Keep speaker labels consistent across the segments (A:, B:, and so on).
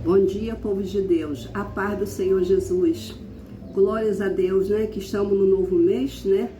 A: Bom dia, povo de Deus, a paz do Senhor Jesus. Glórias a Deus, né, que estamos no novo mês, né?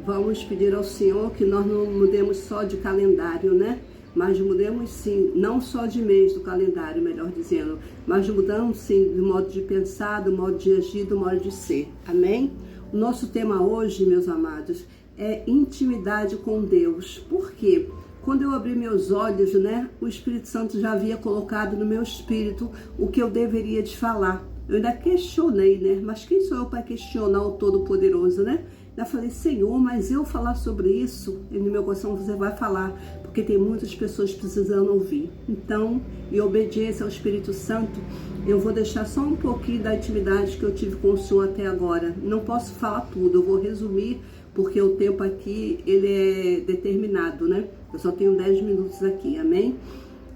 A: Vamos pedir ao Senhor que nós não mudemos só de calendário, né? Mas mudemos sim, não só de mês do calendário, melhor dizendo, mas mudamos sim do modo de pensar, do modo de agir, do modo de ser. Amém? O nosso tema hoje, meus amados, é intimidade com Deus. Por quê? Quando eu abri meus olhos, né, o Espírito Santo já havia colocado no meu espírito o que eu deveria de falar. Eu ainda questionei, né? Mas quem sou eu para questionar o Todo-Poderoso, né? Ainda falei, Senhor, mas eu falar sobre isso? E no meu coração você vai falar, porque tem muitas pessoas precisando ouvir. Então, em obediência ao Espírito Santo, eu vou deixar só um pouquinho da intimidade que eu tive com o Senhor até agora. Não posso falar tudo, eu vou resumir, porque o tempo aqui, ele é determinado, né? Eu só tenho 10 minutos aqui, amém?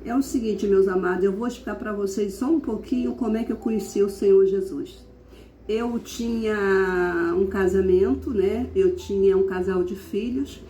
A: É o seguinte, meus amados, eu vou explicar para vocês só um pouquinho como é que eu conheci o Senhor Jesus. Eu tinha um casamento, né? Eu tinha um casal de filhos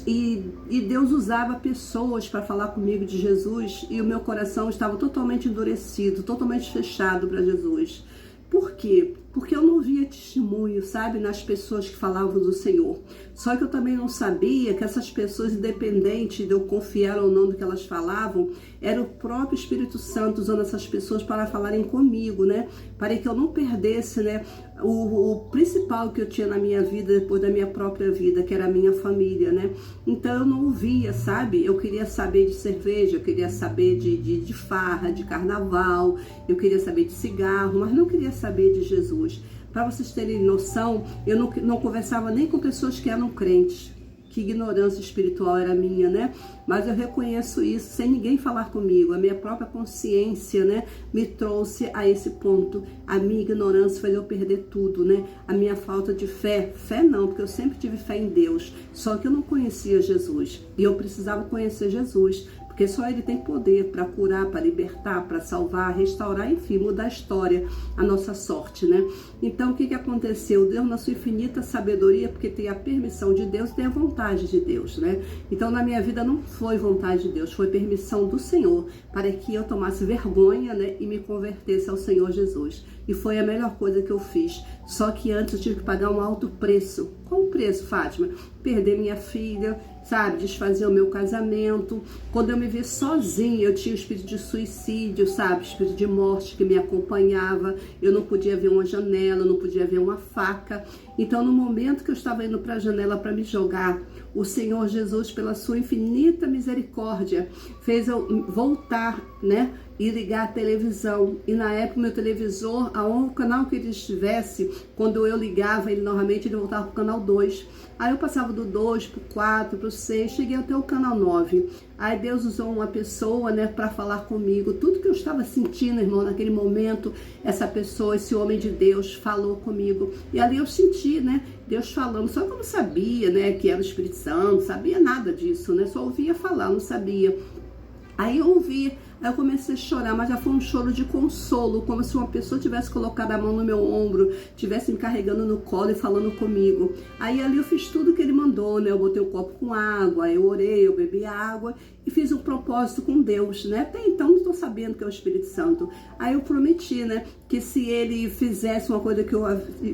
A: e Deus usava pessoas para falar comigo de Jesus e o meu coração estava totalmente endurecido, totalmente fechado para Jesus. Por quê? Porque eu não via testemunho, sabe, nas pessoas que falavam do Senhor. Só que eu também não sabia que essas pessoas, independente de eu confiar ou não do que elas falavam, era o próprio Espírito Santo usando essas pessoas para falarem comigo, né? Para que eu não perdesse, né, o principal que eu tinha na minha vida, depois da minha própria vida, que era a minha família, né? Então eu não ouvia, sabe? Eu queria saber de cerveja, eu queria saber de farra, de carnaval, eu queria saber de cigarro, mas não queria saber de Jesus. Para vocês terem noção, eu não conversava nem com pessoas que eram crentes. Que ignorância espiritual era minha, né? Mas eu reconheço isso sem ninguém falar comigo. A minha própria consciência, né, me trouxe a esse ponto. A minha ignorância fez eu perder tudo, né? A minha falta de fé. Fé não, porque eu sempre tive fé em Deus. Só que eu não conhecia Jesus. E eu precisava conhecer Jesus. Porque só Ele tem poder para curar, para libertar, para salvar, restaurar, enfim, mudar a história, a nossa sorte, né? Então, o que aconteceu? Deus, na sua infinita sabedoria, porque tem a permissão de Deus, tem a vontade de Deus, né? Então, na minha vida não foi vontade de Deus, foi permissão do Senhor, para que eu tomasse vergonha, né, e me convertesse ao Senhor Jesus. E foi a melhor coisa que eu fiz. Só que antes eu tive que pagar um alto preço. Qual o preço, Fátima? Perder minha filha, sabe? Desfazer o meu casamento. Quando eu me vi sozinha, eu tinha o espírito de suicídio, sabe? O espírito de morte que me acompanhava. Eu não podia ver uma janela, não podia ver uma faca. Então, no momento que eu estava indo para a janela para me jogar, o Senhor Jesus, pela sua infinita misericórdia, fez eu voltar, né? E ligar a televisão. E na época, meu televisor, o canal que ele estivesse, quando eu ligava ele novamente, ele voltava para o canal 2. Aí eu passava do 2 para o 4, para o 6, cheguei até o canal 9. Aí Deus usou uma pessoa, né, para falar comigo. Tudo que eu estava sentindo, irmão, naquele momento, essa pessoa, esse homem de Deus falou comigo. E ali eu senti, né, Deus falando. Só que eu não sabia, né, que era o Espírito Santo, sabia nada disso, né, só ouvia falar, não sabia. Aí eu ouvi, aí eu comecei a chorar, mas já foi um choro de consolo, como se uma pessoa tivesse colocado a mão no meu ombro, tivesse me carregando no colo e falando comigo. Aí ali eu fiz tudo que ele mandou, né? Eu botei um copo com água, eu orei, eu bebi água e fiz um propósito com Deus, né? Até então não estou sabendo que é o Espírito Santo. Aí eu prometi, né, que se ele fizesse uma coisa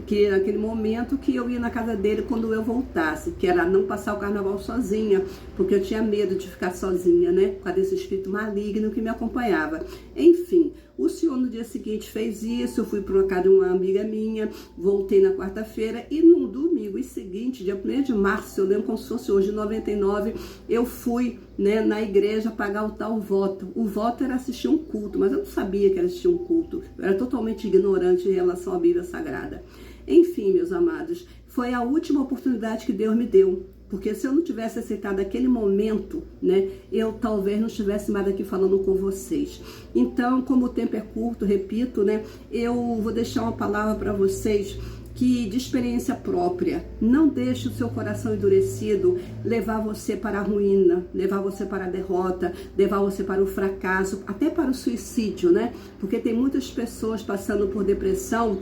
A: que naquele momento, que eu ia na casa dele quando eu voltasse, que era não passar o carnaval sozinha, porque eu tinha medo de ficar sozinha, né? Por causa desse espírito maligno que me acompanhava. Enfim, o Senhor no dia seguinte fez isso, eu fui para uma casa de uma amiga minha, voltei na quarta-feira e no domingo seguinte, dia 1º de março, eu lembro como se fosse hoje, 99, eu fui, né, na igreja pagar o tal voto. O voto era assistir um culto, mas eu não sabia que era assistir um culto. Eu era totalmente ignorante em relação à Bíblia Sagrada. Enfim, meus amados, foi a última oportunidade que Deus me deu. Porque se eu não tivesse aceitado aquele momento, né, eu talvez não estivesse mais aqui falando com vocês. Então, como o tempo é curto, repito, né, eu vou deixar uma palavra para vocês que de experiência própria, não deixe o seu coração endurecido levar você para a ruína, levar você para a derrota, levar você para o fracasso, até para o suicídio, né? Porque tem muitas pessoas passando por depressão.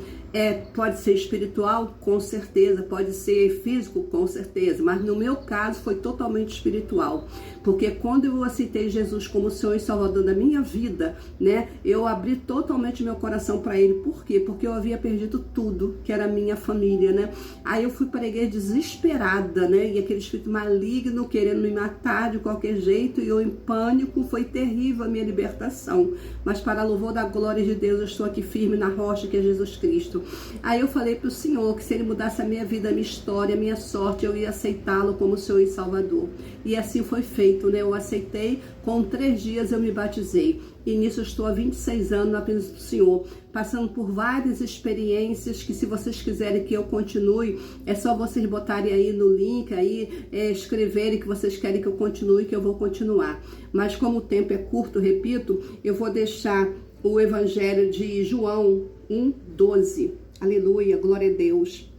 A: Pode ser espiritual, com certeza, pode ser físico, com certeza, mas no meu caso foi totalmente espiritual, porque quando eu aceitei Jesus como Senhor e Salvador da minha vida, né, eu abri totalmente meu coração para Ele. Por quê? Porque eu havia perdido tudo, que era minha família, né? Aí eu fui para a igreja desesperada, né, e aquele espírito maligno querendo me matar de qualquer jeito, e eu em pânico. Foi terrível a minha libertação, mas para louvor da glória de Deus, eu estou aqui firme na rocha que é Jesus Cristo. Aí eu falei para o Senhor que se Ele mudasse a minha vida, a minha história, a minha sorte, eu ia aceitá-lo como Senhor e Salvador. E assim foi feito, né? Eu aceitei, com 3 dias eu me batizei. E nisso eu estou há 26 anos na presença do Senhor, passando por várias experiências que, se vocês quiserem que eu continue, é só vocês botarem aí no link, aí escreverem que vocês querem que eu continue, que eu vou continuar. Mas como o tempo é curto, repito, eu vou deixar o Evangelho de João 1:12. Aleluia, glória a Deus.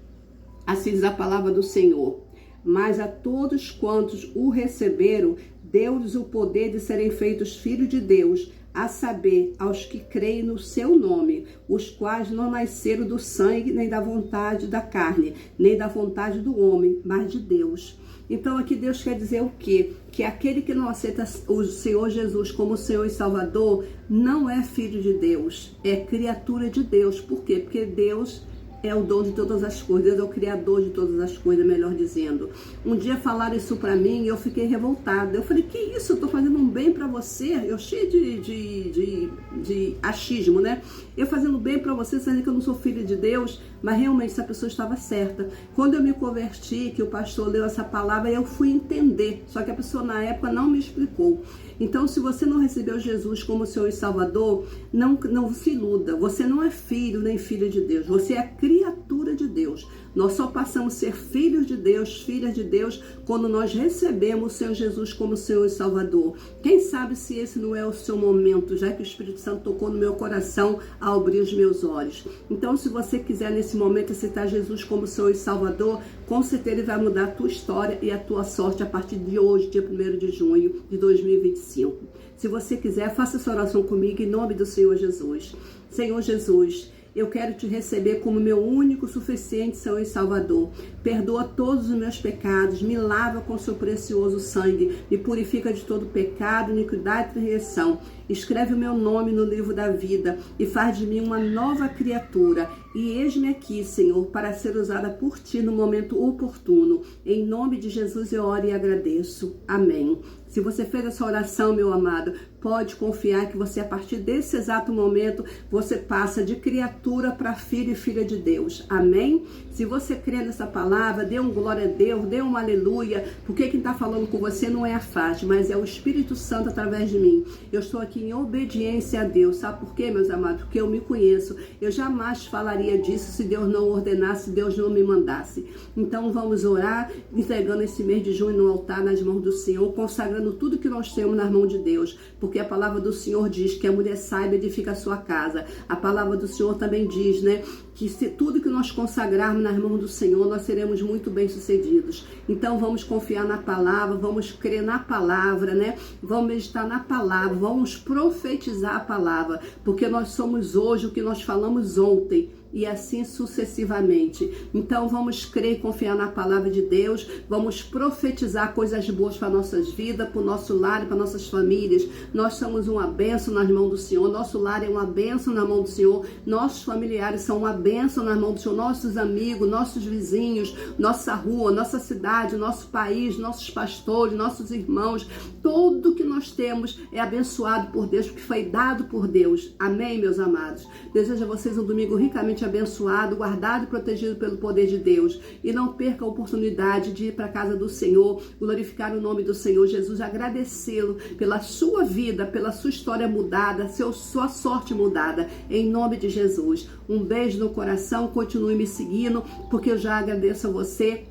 A: Assim diz a palavra do Senhor. Mas a todos quantos o receberam, deu-lhes o poder de serem feitos filhos de Deus, a saber, aos que creem no seu nome, os quais não nasceram do sangue, nem da vontade da carne, nem da vontade do homem, mas de Deus. Então aqui Deus quer dizer o quê? Que aquele que não aceita o Senhor Jesus como Senhor e Salvador não é filho de Deus, é criatura de Deus. Por quê? Porque Deus é o dono de todas as coisas, Deus é o criador de todas as coisas, melhor dizendo. Um dia falaram isso pra mim e eu fiquei revoltada. Eu falei, que isso? Eu tô fazendo um bem pra você? Eu cheio de achismo, né? Eu fazendo bem pra você, sabendo que eu não sou filha de Deus, mas realmente essa pessoa estava certa. Quando eu me converti, que o pastor leu essa palavra, eu fui entender. Só que a pessoa na época não me explicou. Então, se você não recebeu Jesus como Senhor e Salvador, não se iluda. Você não é filho nem filha de Deus. Você é criatura de Deus. Nós só passamos a ser filhos de Deus, filhas de Deus, quando nós recebemos o Senhor Jesus como Senhor e Salvador. Quem sabe se esse não é o seu momento, já que o Espírito Santo tocou no meu coração ao abrir os meus olhos. Então, se você quiser nesse momento aceitar Jesus como Senhor e Salvador, com certeza Ele vai mudar a tua história e a tua sorte a partir de hoje, dia 1º de junho de 2025. Se você quiser, faça essa oração comigo em nome do Senhor Jesus. Senhor Jesus, eu quero te receber como meu único, suficiente Senhor e Salvador. Perdoa todos os meus pecados, me lava com seu precioso sangue, me purifica de todo pecado, iniquidade e transgressão. Escreve o meu nome no livro da vida e faz de mim uma nova criatura. E eis-me aqui, Senhor, para ser usada por Ti no momento oportuno. Em nome de Jesus eu oro e agradeço. Amém. Se você fez essa oração, meu amado, pode confiar que você, a partir desse exato momento, você passa de criatura para filho e filha de Deus. Amém? Se você crê nessa palavra, dê um glória a Deus, dê um aleluia, porque quem está falando com você não é a face, mas é o Espírito Santo através de mim. Eu estou aqui em obediência a Deus. Sabe por quê, meus amados? Porque eu me conheço. Eu jamais falaria disso se Deus não ordenasse, se Deus não me mandasse. Então vamos orar, entregando esse mês de junho no altar, nas mãos do Senhor, consagrando tudo que nós temos nas mãos de Deus, porque a palavra do Senhor diz que a mulher saiba edifica a sua casa. A palavra do Senhor também diz, né, que se tudo que nós consagrarmos nas mãos do Senhor, nós seremos muito bem-sucedidos. Então vamos confiar na palavra, vamos crer na palavra, né? Vamos meditar na palavra, vamos profetizar a palavra, porque nós somos hoje o que nós falamos ontem, e assim sucessivamente. Então vamos crer e confiar na palavra de Deus, vamos profetizar coisas boas para nossas vidas, para o nosso lar e para nossas famílias. Nós somos uma bênção nas mãos do Senhor, nosso lar é uma bênção na mão do Senhor, nossos familiares são uma bênção nas mãos do Senhor, nossos amigos, nossos vizinhos, nossa rua, nossa cidade, nosso país, nossos pastores, nossos irmãos, tudo que nós temos é abençoado por Deus, porque foi dado por Deus. Amém, meus amados? Desejo a vocês um domingo ricamente abençoado, guardado e protegido pelo poder de Deus. E não perca a oportunidade de ir para a casa do Senhor, glorificar o nome do Senhor Jesus, agradecê-lo pela sua vida, pela sua história mudada, sua sorte mudada, em nome de Jesus. Um beijo no coração, continue me seguindo, porque eu já agradeço a você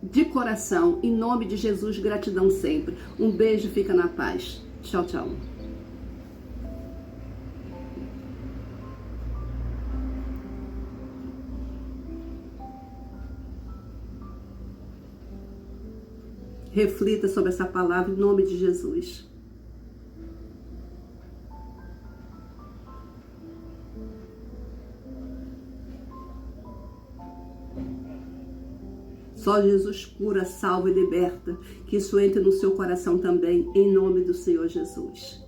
A: de coração. Em nome de Jesus, gratidão sempre. Um beijo, fica na paz. Tchau, tchau. Reflita sobre essa palavra em nome de Jesus. Só Jesus cura, salva e liberta. Que isso entre no seu coração também, em nome do Senhor Jesus.